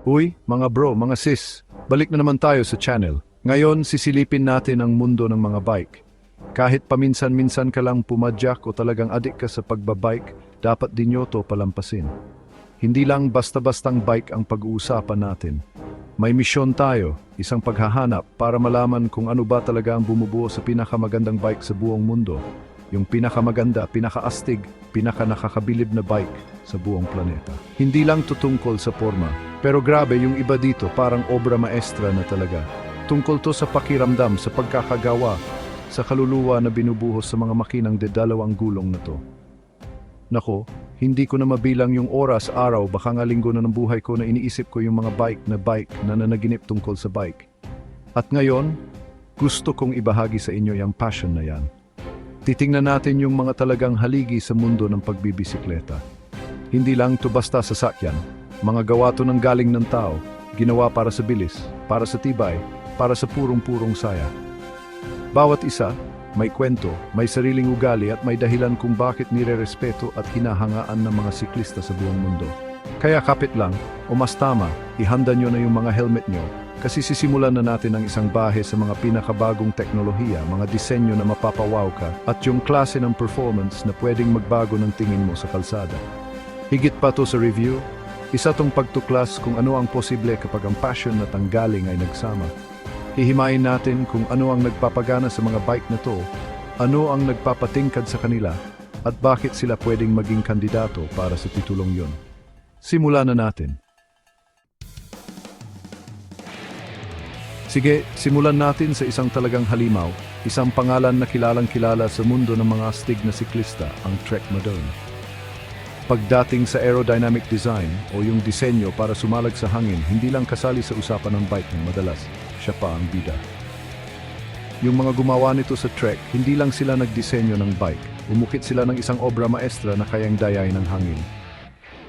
Uy, mga bro, mga sis, balik na naman tayo sa channel. Ngayon, sisilipin natin ang mundo ng mga bike. Kahit paminsan-minsan ka lang pumadyak o talagang adik ka sa pagbabike, dapat din nyo to palampasin. Hindi lang basta-bastang bike ang pag-uusapan natin. May misyon tayo, isang paghahanap para malaman kung ano ba talaga ang bumubuo sa pinakamagandang bike sa buong mundo. Yung pinakamaganda, pinakaastig, pinakanakakabilib na bike sa buong planeta. Hindi lang tutungkol sa forma, pero grabe yung iba dito parang obra maestra na talaga. Tungkol to sa pakiramdam, sa pagkakagawa, sa kaluluwa na binubuhos sa mga makinang dedalawang gulong na to. Nako, hindi ko na mabilang yung oras, araw, baka nga linggo na ng buhay ko na iniisip ko yung mga bike na nanaginip tungkol sa bike. At ngayon, gusto kong ibahagi sa inyo yung passion na yan. Titingnan natin yung mga talagang haligi sa mundo ng pagbibisikleta. Hindi lang to basta sasakyan, mga gawa to ng galing ng tao, ginawa para sa bilis, para sa tibay, para sa purong-purong saya. Bawat isa, may kwento, may sariling ugali at may dahilan kung bakit nire-respeto at hinahangaan ng mga siklista sa buong mundo. Kaya kapit lang, o mas tama, ihanda nyo na yung mga helmet nyo kasi sisimulan na natin ang isang bahe sa mga pinakabagong teknolohiya, mga disenyo na mapapawaw ka at yung klase ng performance na pwedeng magbago ng tingin mo sa kalsada. Higit pa to sa review, isa tong pagtuklas kung ano ang posible kapag ang passion at ang galing ay nagsama. Hihimayin natin kung ano ang nagpapagana sa mga bike na to, ano ang nagpapatingkad sa kanila, at bakit sila pwedeng maging kandidato para sa titulong yun. Simulan na natin. Sige, simulan natin sa isang talagang halimaw, isang pangalan na kilalang-kilala sa mundo ng mga astig na siklista, ang Trek Madone. Pagdating sa aerodynamic design o yung disenyo para sumalag sa hangin, hindi lang kasali sa usapan ng bike ng madalas, siya pa ang bida. Yung mga gumawa nito sa Trek, hindi lang sila nagdisenyo ng bike, umukit sila ng isang obra maestra na kayang dayain ng hangin.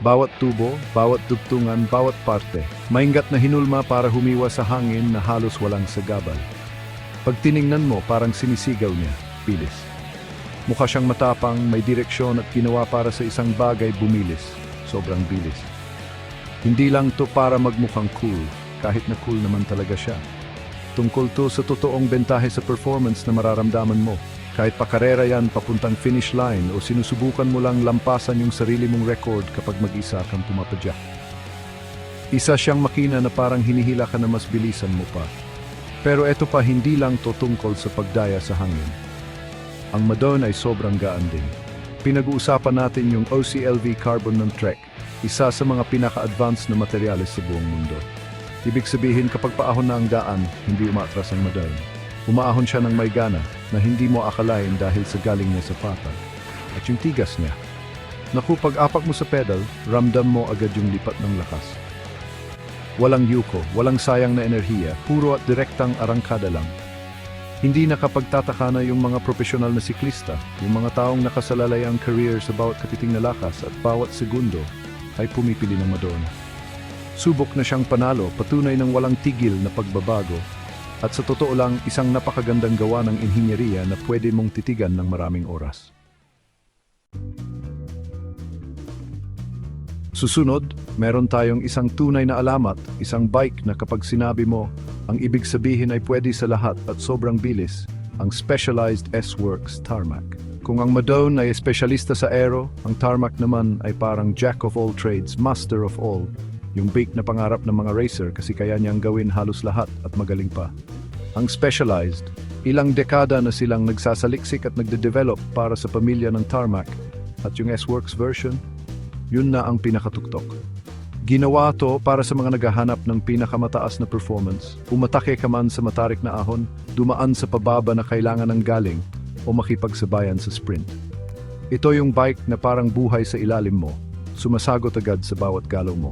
Bawat tubo, bawat dugtungan, bawat parte, maingat na hinulma para humiwa sa hangin na halos walang sagabal. Pag tiningnan mo, parang sinisigaw niya, bilis. Mukha siyang matapang, may direksyon at ginawa para sa isang bagay bumilis, sobrang bilis. Hindi lang to para magmukhang cool, kahit na cool naman talaga siya. Tungkol to sa totoong bentahe sa performance na mararamdaman mo. Kahit pakarera yan papuntang finish line o sinusubukan mo lang lampasan yung sarili mong record kapag mag-isa kang pumapadyak. Isa siyang makina na parang hinihila ka na mas bilisan mo pa. Pero eto pa, hindi lang to tungkol sa pagdaya sa hangin. Ang Madone ay sobrang gaan din. Pinag-uusapan natin yung OCLV carbon ng Trek, isa sa mga pinaka-advanced na materyales sa buong mundo. Ibig sabihin kapag paahon na ang daan, hindi umatras ang Madone. Umaahon siya ng may gana na hindi mo akalain dahil sa galing niya sa patag. At yung tigas niya. Naku, pag apak mo sa pedal, ramdam mo agad yung lipat ng lakas. Walang yuko, walang sayang na enerhiya, puro at direktang arangkada lang. Hindi nakapagtataka na yung mga profesional na siklista, yung mga taong nakasalalay ang career sa bawat katiting na lakas at bawat segundo ay pumipili ng Madone. Subok na siyang panalo, patunay ng walang tigil na pagbabago. At sa totoo lang, isang napakagandang gawa ng inhinyeriya na pwede mong titigan ng maraming oras. Susunod, meron tayong isang tunay na alamat, isang bike na kapag sinabi mo, ang ibig sabihin ay pwede sa lahat at sobrang bilis, ang Specialized S-Works Tarmac. Kung ang Madone ay espesyalista sa aero, ang Tarmac naman ay parang jack of all trades, master of all. Yung bake na pangarap ng mga racer kasi kaya niyang gawin halos lahat at magaling pa. Ang Specialized, ilang dekada na silang nagsasaliksik at nagde-develop para sa pamilya ng Tarmac at yung S-Works version, yun na ang pinakatuktok. Ginawa to para sa mga naghahanap ng pinakamataas na performance, umatake ka man sa matarik na ahon, dumaan sa pababa na kailangan ng galing o makipagsabayan sa sprint. Ito yung bike na parang buhay sa ilalim mo, sumasagot agad sa bawat galaw mo.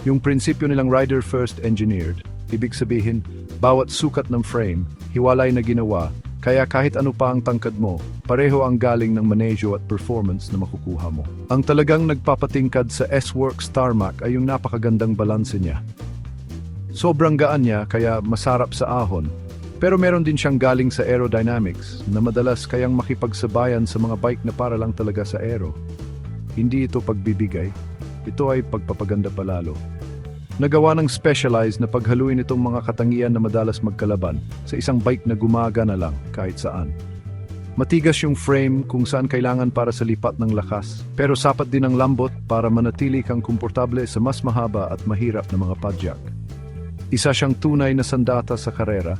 Yung prinsipyo nilang rider first engineered, ibig sabihin, bawat sukat ng frame, hiwalay na ginawa, kaya kahit ano pa ang tangkad mo, pareho ang galing ng manejo at performance na makukuha mo. Ang talagang nagpapatingkad sa S-Works Tarmac ay yung napakagandang balanse niya. Sobrang gaan niya kaya masarap sa ahon, pero meron din siyang galing sa aerodynamics na madalas kayang makipagsabayan sa mga bike na para lang talaga sa aero. Hindi ito pagbibigay, ito ay pagpapaganda palalo. Nagawa ng Specialized na paghaluin itong mga katangian na madalas magkalaban sa isang bike na gumagana lang kahit saan. Matigas yung frame kung saan kailangan para sa lipat ng lakas, pero sapat din ang lambot para manatili kang komportable sa mas mahaba at mahirap na mga padjak. Isa siyang tunay na sandata sa karera,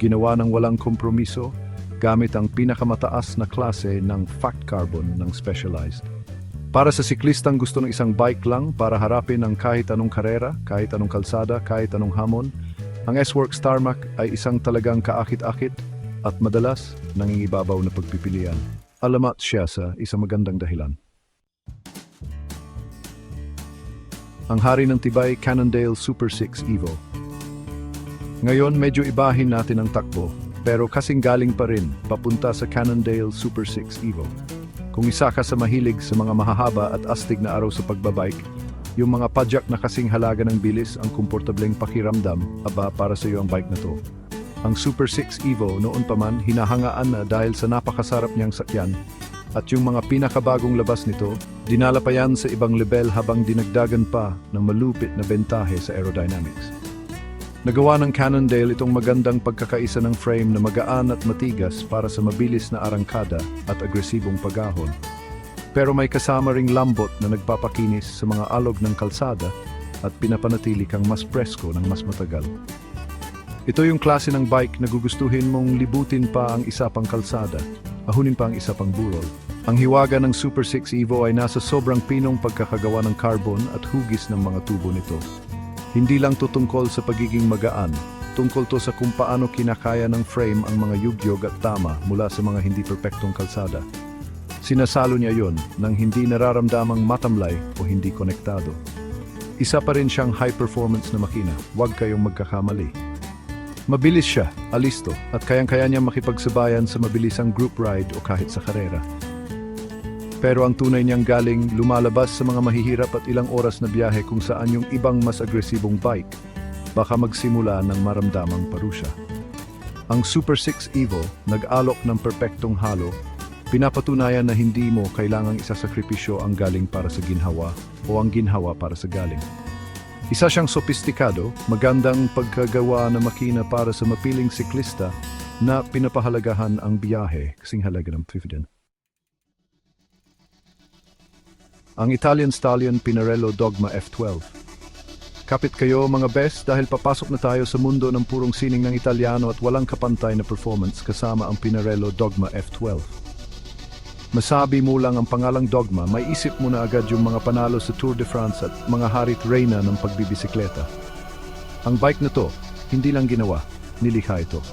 ginawa ng walang kompromiso, gamit ang pinakamataas na klase ng Fact Carbon ng Specialized. Para sa siklistang gusto ng isang bike lang para harapin ang kahit anong karera, kahit anong kalsada, kahit anong hamon, ang S-Works Tarmac ay isang talagang kaakit-akit at madalas nangingibabaw na pagpipilian. Alamat siya sa isang magandang dahilan. Ang hari ng tibay, Cannondale Super 6 Evo. Ngayon medyo ibahin natin ang takbo, pero kasing galing pa rin papunta sa Cannondale Super 6 Evo. Kung isa ka sa mahilig sa mga mahahaba at astig na araw sa pagbabike, yung mga padjak na kasing halaga ng bilis ang komportableng pakiramdam, para sa iyo ang bike na to. Ang Super 6 Evo noon pa man hinahangaan na dahil sa napakasarap niyang sakyan, at yung mga pinakabagong labas nito, dinala pa yan sa ibang level habang dinagdagan pa ng malupit na bentahe sa aerodynamics. Nagawa ng Cannondale itong magandang pagkakaisa ng frame na magaan at matigas para sa mabilis na arangkada at agresibong pagahon. Pero may kasama ring lambot na nagpapakinis sa mga alog ng kalsada at pinapanatili kang mas presko ng mas matagal. Ito yung klase ng bike na gugustuhin mong libutin pa ang isa pang kalsada, ahunin pa ang isa pang burol. Ang hiwaga ng Super 6 Evo ay nasa sobrang pinong pagkakagawa ng carbon at hugis ng mga tubo nito. Hindi lang to tungkol sa pagiging magaan, tungkol to sa kung paano kinakaya ng frame ang mga yugyog at tama mula sa mga hindi perpektong kalsada. Sinasalo niya yon nang hindi nararamdamang matamlay o hindi konektado. Isa pa rin siyang high-performance na makina, huwag kayong magkakamali. Mabilis siya, alisto, at kayang-kaya niya makipagsabayan sa mabilisang group ride o kahit sa karera. Pero ang tunay niyang galing lumalabas sa mga mahihirap at ilang oras na biyahe kung saan yung ibang mas agresibong bike baka magsimula ng maramdamang parusya. Ang Super 6 Evo nag-alok ng perpektong halo, pinapatunayan na hindi mo kailangang isasakripisyo ang galing para sa ginhawa o ang ginhawa para sa galing. Isa siyang sopistikado, magandang pagkagawa na makina para sa mapiling siklista na pinapahalagahan ang biyahe kasing halaga ng Pfiffiden. Ang Italian Stallion Pinarello Dogma F12. Kapit kayo mga best dahil papasok na tayo sa mundo ng purong sining ng Italiano at walang kapantay na performance kasama ang Pinarello Dogma F12. Masabi mo lang ang pangalang Dogma, may isip mo na agad yung mga panalo sa Tour de France at mga harit reyna ng pagbibisikleta. Ang bike na to, hindi lang ginawa, nilikha ito.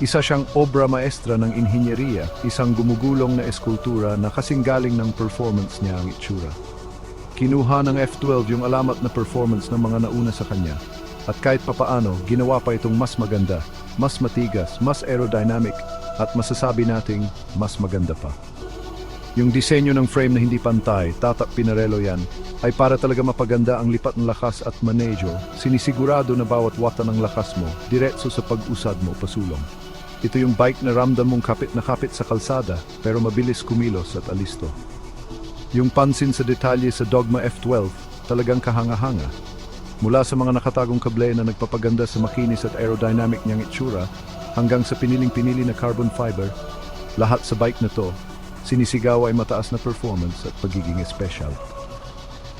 Isa siyang obra maestra ng inhinyeriya, isang gumugulong na eskultura na kasing galing ng performance niya ang itsura. Kinuha ng F12 yung alamat na performance ng mga nauna sa kanya, at kahit papaano, ginawa pa itong mas maganda, mas matigas, mas aerodynamic, at masasabi nating mas maganda pa. Yung disenyo ng frame na hindi pantay, tatak Pinarello yan, ay para talaga mapaganda ang lipat ng lakas at manejo, sinisigurado na bawat wata ng lakas mo, diretso sa pag-usad mo pasulong. Ito yung bike na ramdam mong kapit na kapit sa kalsada, pero mabilis kumilos at alisto. Yung pansin sa detalye sa Dogma F12, talagang kahanga-hanga. Mula sa mga nakatagong kable na nagpapaganda sa makinis at aerodynamic niyang itsura, hanggang sa piniling-pinili na carbon fiber, lahat sa bike na to, sinisigaw ay mataas na performance at pagiging espesyal.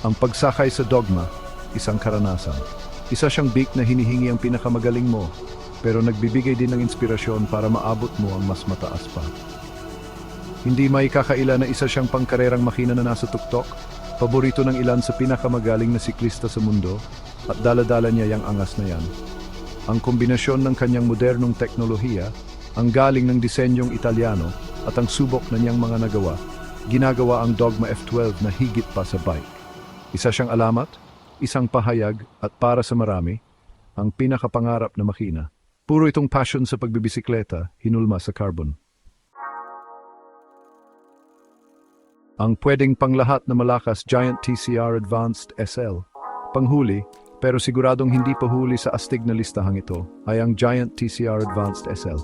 Ang pagsakay sa Dogma, isang karanasan. Isa siyang bike na hinihingi ang pinakamagaling mo, pero nagbibigay din ng inspirasyon para maabot mo ang mas mataas pa. Hindi maikakaila na isa siyang pangkarerang makina na nasa tuktok, paborito ng ilan sa pinakamagaling na siklista sa mundo, at dala-dala niya yang angas na yan. Ang kombinasyon ng kanyang modernong teknolohiya, ang galing ng disenyong Italiano, at ang subok na niyang mga nagawa, ginagawa ang Dogma F12 na higit pa sa bike. Isa siyang alamat, isang pahayag, at para sa marami, ang pinakapangarap na makina. Puro itong passion sa pagbibisikleta, hinulma sa carbon. Ang pwedeng panglahat na malakas Giant TCR Advanced SL. Panghuli, pero siguradong hindi pa huli sa astig na listahang ito, ay ang Giant TCR Advanced SL.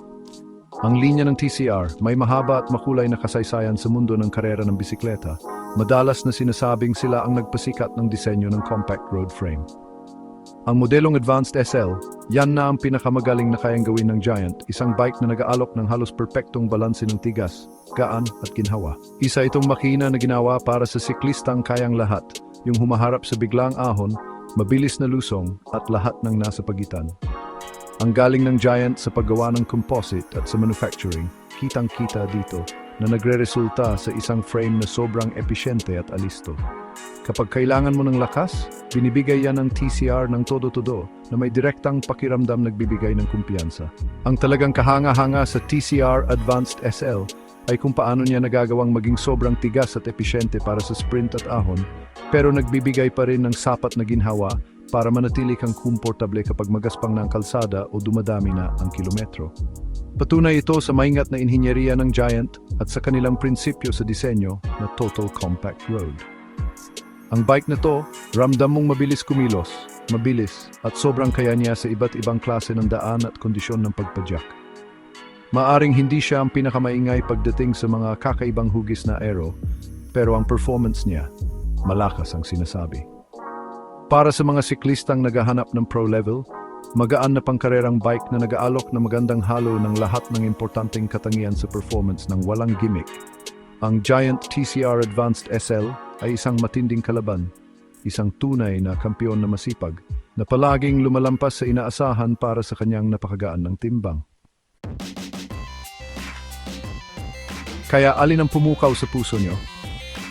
Ang linya ng TCR may mahaba at makulay na kasaysayan sa mundo ng karera ng bisikleta. Madalas na sinasabing sila ang nagpasikat ng disenyo ng compact road frame. Ang modelong Advanced SL, yan na ang pinakamagaling na kayang gawin ng Giant, isang bike na nag-aalok ng halos perpektong balanse ng tigas, gaan at ginhawa. Isa itong makina na ginawa para sa siklistang kayang lahat, yung humaharap sa biglang ahon, mabilis na lusong at lahat ng nasa pagitan. Ang galing ng Giant sa paggawa ng composite at sa manufacturing, kitang-kita dito na nagre-resulta sa isang frame na sobrang episyente at alisto. Kapag kailangan mo ng lakas, binibigay yan ng TCR ng todo-todo na may direktang pakiramdam nagbibigay ng kumpiyansa. Ang talagang kahanga-hanga sa TCR Advanced SL ay kung paano niya nagagawang maging sobrang tigas at episyente para sa sprint at ahon, pero nagbibigay pa rin ng sapat na ginhawa para manatili kang komportable kapag magaspang na ang kalsada o dumadami na ang kilometro. Patunay ito sa maingat na inhinyeriya ng Giant at sa kanilang prinsipyo sa disenyo na Total Compact Road. Ang bike na to, ramdam mong mabilis kumilos, mabilis, at sobrang kaya niya sa iba't ibang klase ng daan at kondisyon ng pagpadyak. Maaring hindi siya ang pinakamaingay pagdating sa mga kakaibang hugis na aero, pero ang performance niya, malakas ang sinasabi. Para sa mga siklistang naghahanap ng pro level, magaan na pangkarerang bike na nag-aalok na magandang halo ng lahat ng importanteng katangian sa performance ng walang gimmick, ang Giant TCR Advanced SL ay isang matinding kalaban, isang tunay na kampiyon na masipag, na palaging lumalampas sa inaasahan para sa kanyang napakagaan ng timbang. Kaya alin ang pumukaw sa puso nyo?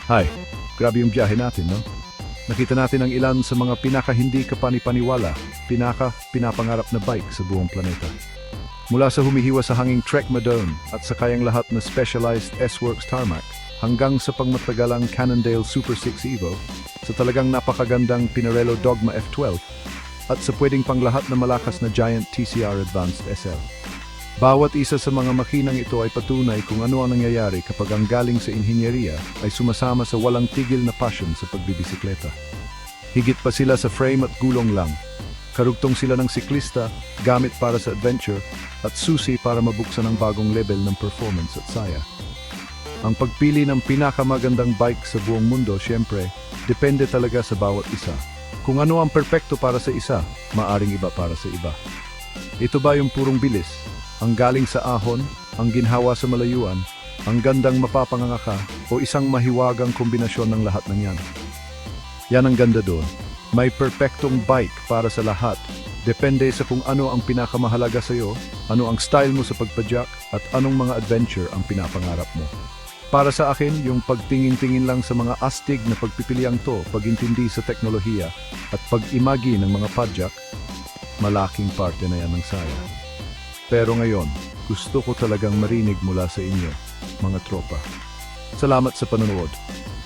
Hay, grabe yung biyahe natin, no? Nakita natin ang ilan sa mga pinaka-hindi kapanipaniwala, pinapangarap na bike sa buong planeta. Mula sa humihiwa sa hanging Trek Madone at sa kayang lahat na specialized S-Works tarmac, hanggang sa pangmatagalang Cannondale Super 6 Evo, sa talagang napakagandang Pinarello Dogma F12, at sa pwedeng panglahat na malakas na Giant TCR Advanced SL. Bawat isa sa mga makinang ito ay patunay kung ano ang nangyayari kapag ang galing sa inhinyeriya ay sumasama sa walang tigil na passion sa pagbibisikleta. Higit pa sila sa frame at gulong lang. Karugtong sila ng siklista, gamit para sa adventure, at susi para mabuksan ang bagong level ng performance at saya. Ang pagpili ng pinakamagandang bike sa buong mundo, siyempre, depende talaga sa bawat isa. Kung ano ang perpekto para sa isa, maaring iba para sa iba. Ito ba yung purong bilis? Ang galing sa ahon, ang ginhawa sa malayuan, ang gandang mapapangangaka, o isang mahiwagang kombinasyon ng lahat ng yan? Yan ang ganda doon. May perpektong bike para sa lahat. Depende sa kung ano ang pinakamahalaga sa iyo, ano ang style mo sa pagpadyak, at anong mga adventure ang pinapangarap mo. Para sa akin, yung pagtingin-tingin lang sa mga astig na pagpipiliang to, pagintindi sa teknolohiya, at pag-imagi ng mga padyak, malaking parte na yan ng saya. Pero ngayon, gusto ko talagang marinig mula sa inyo, mga tropa. Salamat sa panonood.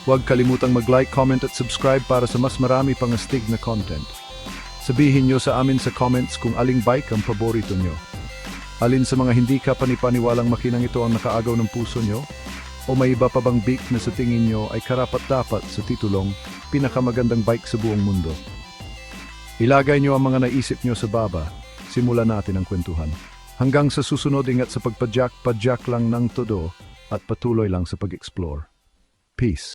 Huwag kalimutang mag-like, comment at subscribe para sa mas marami pang astig na content. Sabihin nyo sa amin sa comments kung aling bike ang paborito nyo. Alin sa mga hindi ka panipaniwalang makinang ito ang nakaagaw ng puso nyo? O may iba pa bang bike na sa tingin nyo ay karapat-dapat sa titulong pinakamagandang bike sa buong mundo? Ilagay nyo ang mga naisip nyo sa baba, simulan natin ang kwentuhan. Hanggang sa susunod, ingat sa pagpadyak lang ng todo at patuloy lang sa pag-explore. Peace.